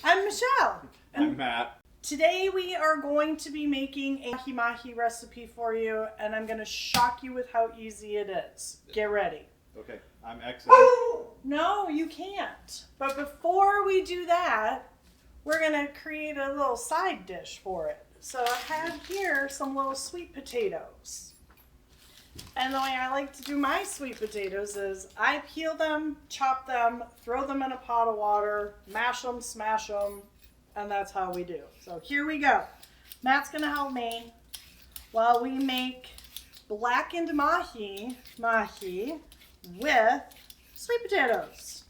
I'm Michelle. I'm Matt. Today we are going to be making a mahi mahi recipe for you, and I'm going to shock you with how easy it is. Get ready. Okay, I'm exiting. No, you can't. But before we do that, we're going to create a little side dish for it. So I have here some little sweet potatoes. And the way I like to do my sweet potatoes is I peel them, chop them, throw them in a pot of water, mash them, smash them, and that's how we do. So here we go. Matt's going to help me while we make blackened mahi mahi with sweet potatoes.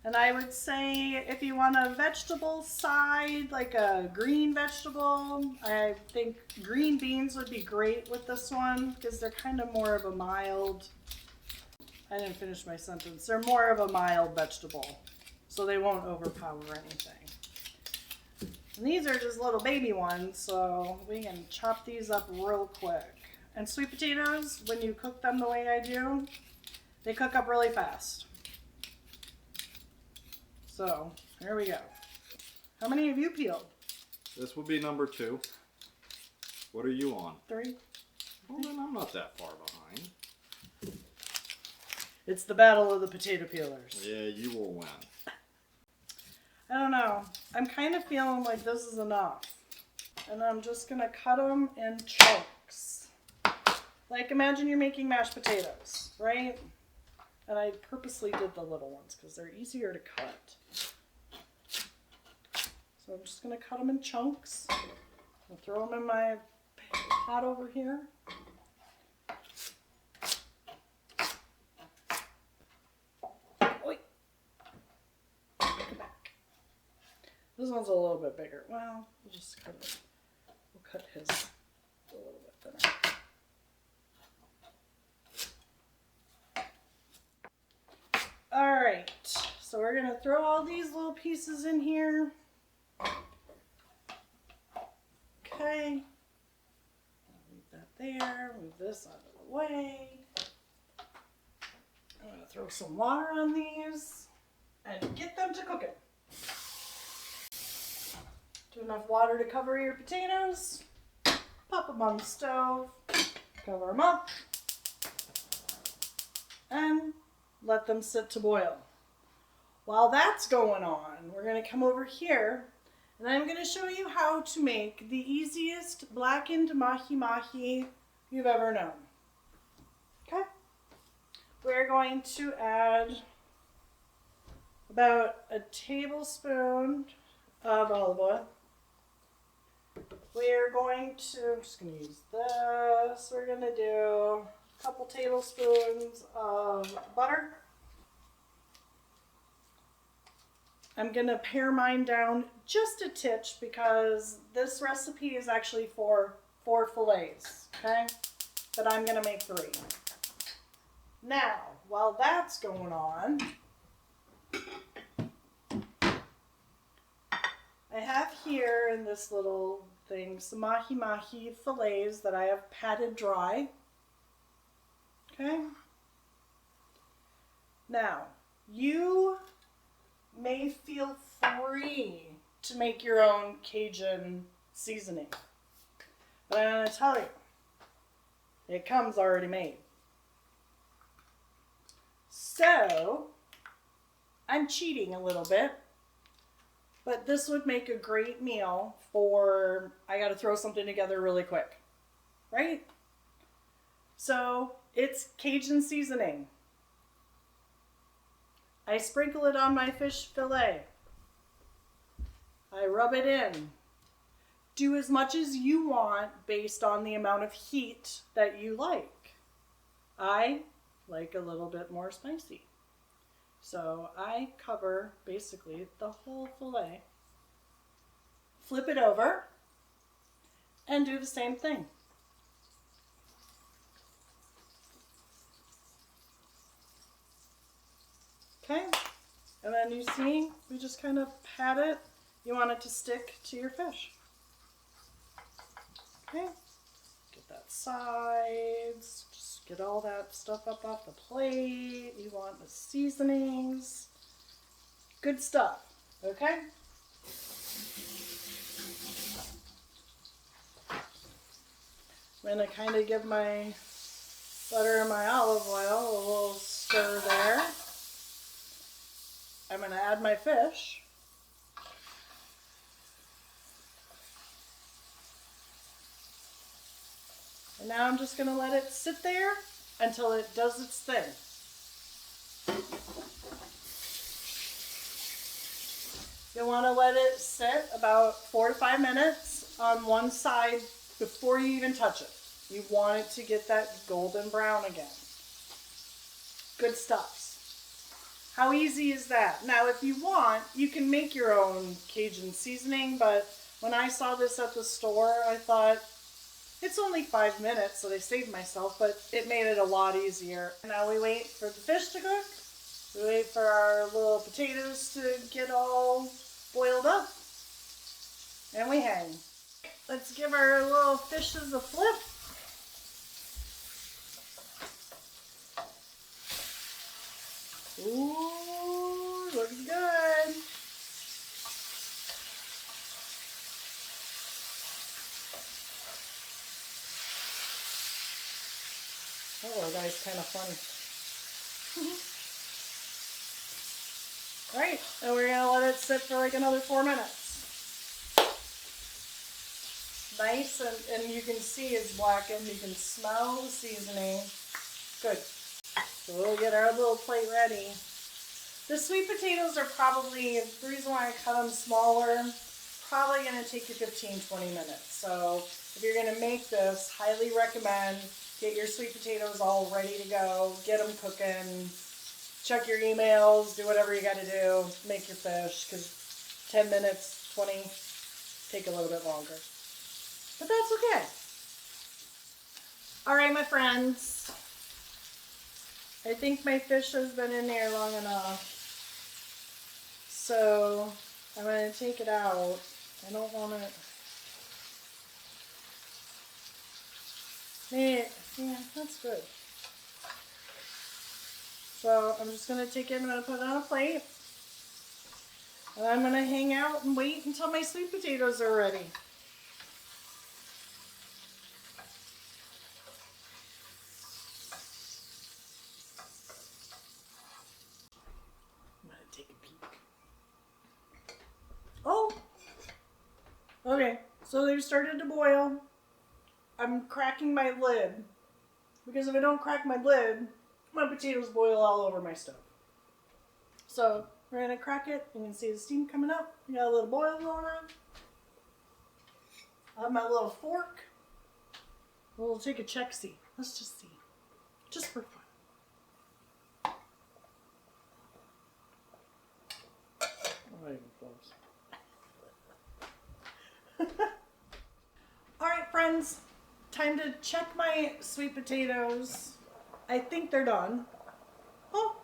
And I would say if you want a vegetable side, like a green vegetable, I think green beans would be great with this one because they're kind of more of a mild, I didn't finish my sentence, they're more of a mild vegetable, so they won't overpower anything. And these are just little baby ones, so we can chop these up real quick. And sweet potatoes, when you cook them the way I do, they cook up really fast. So, here we go. How many have you peeled? This will be number 2. What are you on? 3. Well, then I'm not that far behind. It's the battle of the potato peelers. Yeah, you will win. I don't know. I'm kind of feeling like this is enough. And I'm just going to cut them in chunks. Like imagine you're making mashed potatoes, right? And I purposely did the little ones because they're easier to cut. So I'm just going to cut them in chunks. I'll throw them in my pot over here. Oi. Come back. This one's a little bit bigger. Well, we'll just cut it. We'll cut his a little bit thinner. All right, so we're gonna throw all these little pieces in here. Okay, leave that there, move this out of the way. I'm gonna throw some water on these and get them to cooking. Do enough water to cover your potatoes. Pop them on the stove, cover them up, and let them sit to boil. While that's going on, we're going to come over here and I'm going to show you how to make the easiest blackened mahi mahi you've ever known. Okay? We're going to add about a tablespoon of olive oil. We're going to, I'm just going to use this. We're going to do a couple tablespoons of butter. I'm going to pare mine down just a titch because this recipe is actually for 4 fillets, okay? But I'm going to make 3. Now, while that's going on, I have here in this little thing some mahi mahi fillets that I have patted dry. Okay. Now, you may feel free to make your own Cajun seasoning. But I'm going to tell you, it comes already made. So, I'm cheating a little bit, but this would make a great meal for, I got to throw something together really quick, right? So, it's Cajun seasoning. I sprinkle it on my fish fillet. I rub it in. Do as much as you want based on the amount of heat that you like. I like a little bit more spicy. So I cover basically the whole fillet. Flip it over and do the same thing. Okay, and then you see, we just kind of pat it. You want it to stick to your fish. Okay, get that sides, just get all that stuff up off the plate. You want the seasonings. Good stuff, okay? I'm gonna kind of give my butter and my olive oil a little stir there. I'm gonna add my fish. And now I'm just gonna let it sit there until it does its thing. You'll want to let it sit about 4 to 5 minutes on one side before you even touch it. You want it to get that golden brown again. Good stuff. How easy is that? Now, if you want, you can make your own Cajun seasoning, but when I saw this at the store, I thought, it's only 5 minutes, so they saved myself, but it made it a lot easier. Now we wait for the fish to cook. We wait for our little potatoes to get all boiled up. And we hang. Let's give our little fishes a flip. Ooh, looks good. Oh, that guy's kind of funny. All right, and we're gonna let it sit for like another 4 minutes. Nice, and you can see it's blackened. You can smell the seasoning. Good. So we'll get our little plate ready. The sweet potatoes are probably, the reason why I cut them smaller, probably gonna take you 15-20 minutes. So if you're gonna make this, highly recommend get your sweet potatoes all ready to go, get them cooking, check your emails, do whatever you gotta do, make your fish, because 10 minutes, 20, take a little bit longer. But that's okay. All right, my friends. I think my fish has been in there long enough. So I'm gonna take it out. I don't want it. Yeah, that's good. So I'm just gonna take it, I'm gonna put it on a plate. And I'm gonna hang out and wait until my sweet potatoes are ready. I'm gonna take a peek. Oh! Okay, so they've started to boil. I'm cracking my lid, because if I don't crack my lid, my potatoes boil all over my stove. So we're gonna crack it. You can see the steam coming up. We got a little boil going on. I have my little fork. We'll take a check-see. Let's just see, just for fun. Not even close. All right, friends. Time to check my sweet potatoes. I think they're done. Oh,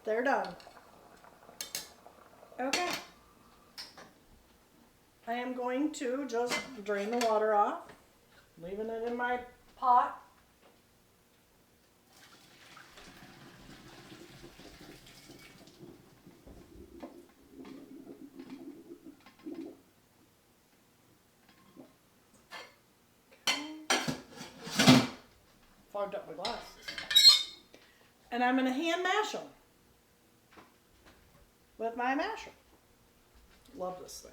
they're done. Okay. I am going to just drain the water off, leaving it in my pot. Fogged up my glasses. And I'm going to hand mash them with my masher. Love this thing.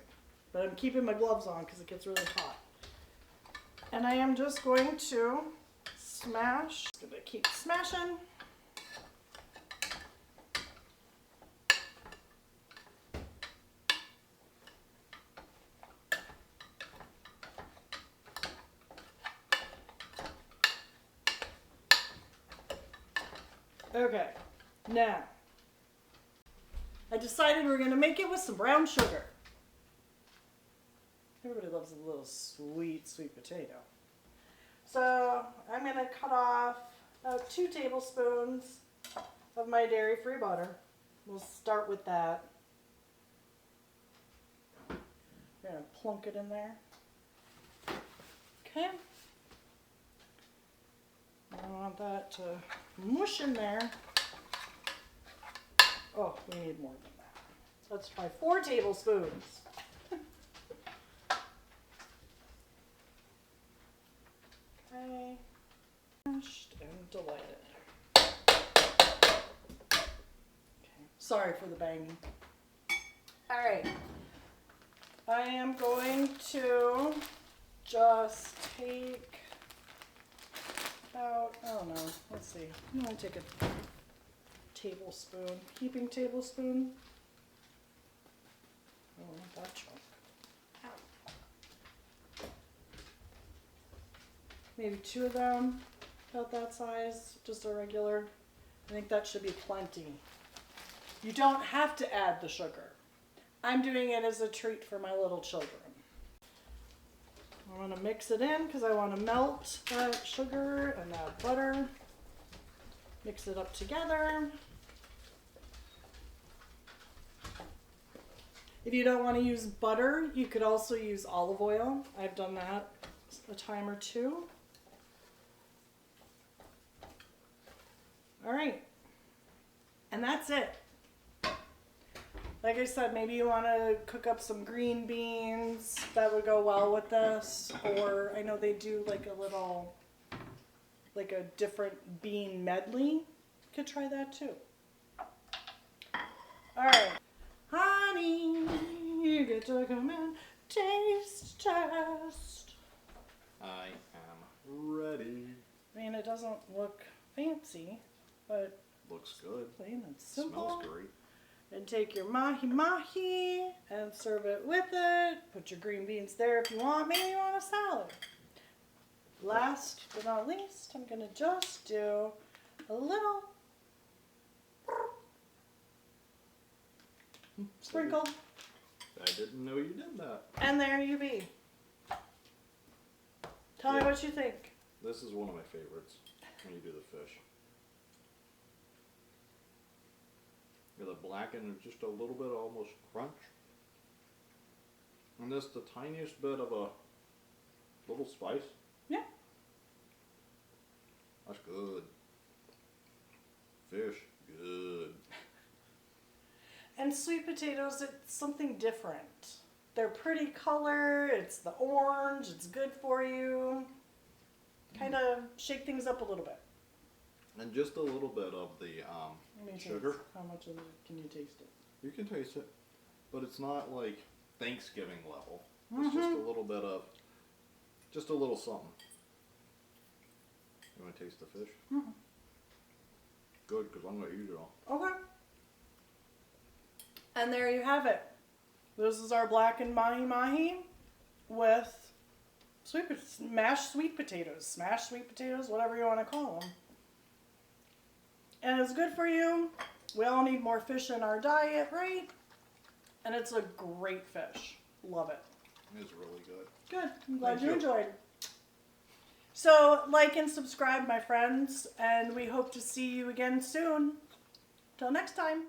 But I'm keeping my gloves on because it gets really hot. And I am just going to smash. Just going to keep smashing. Okay, now, I decided we're going to make it with some brown sugar. Everybody loves a little sweet, sweet potato. So, I'm going to cut off about 2 tablespoons of my dairy-free butter. We'll start with that. We're going to plunk it in there. Okay. I want that to mush in there. Oh, we need more than that. Let's try 4 tablespoons. Okay. Mashed and delighted. Okay. Sorry for the banging. All right. I am going to just take about, I don't know, let's see. I'm going to take a tablespoon, heaping tablespoon. Oh, not that chunk. Maybe 2 of them, about that size, just a regular. I think that should be plenty. You don't have to add the sugar. I'm doing it as a treat for my little children. I'm gonna mix it in because I want to melt that sugar and that butter. Mix it up together. If you don't want to use butter, you could also use olive oil. I've done that a time or 2. All right, and that's it. Like I said, maybe you want to cook up some green beans. That would go well with this. Or I know they do like a little, like a different bean medley. Could try that too. All right. Honey, you get to come and taste test. I am ready. I mean, it doesn't look fancy, but Looks good. plain and simple. Smells great. And take your mahi mahi and serve it with it. Put your green beans there if you want. Maybe you want a salad. Last but not least, I'm going to just do a little sprinkle. I didn't know you did that. And there you be. Tell me Yeah. what you think. This is one of my favorites when you do the fish. Yeah, the blackened, just a little bit of almost crunch. And just the tiniest bit of a little spice. Yeah. That's good. Fish, good. And sweet potatoes, it's something different. They're pretty color. It's the orange. It's good for you. Kind of shake things up a little bit. And just a little bit of the Let me sugar. taste. How much of it can you taste it? You can taste it, but it's not like Thanksgiving level. It's just a little bit of, just a little something. You want to taste the fish? Mm-hmm. Good, because I'm going to eat it all. Okay. And there you have it. This is our blackened mahi mahi with mashed sweet potatoes, smashed sweet potatoes, whatever you want to call them. And it's good for you. We all need more fish in our diet, right? And it's a great fish. Love it. It's really good. Good. I'm glad Thank you you. enjoyed. So like and subscribe, my friends, and we hope to see you again soon. Till next time.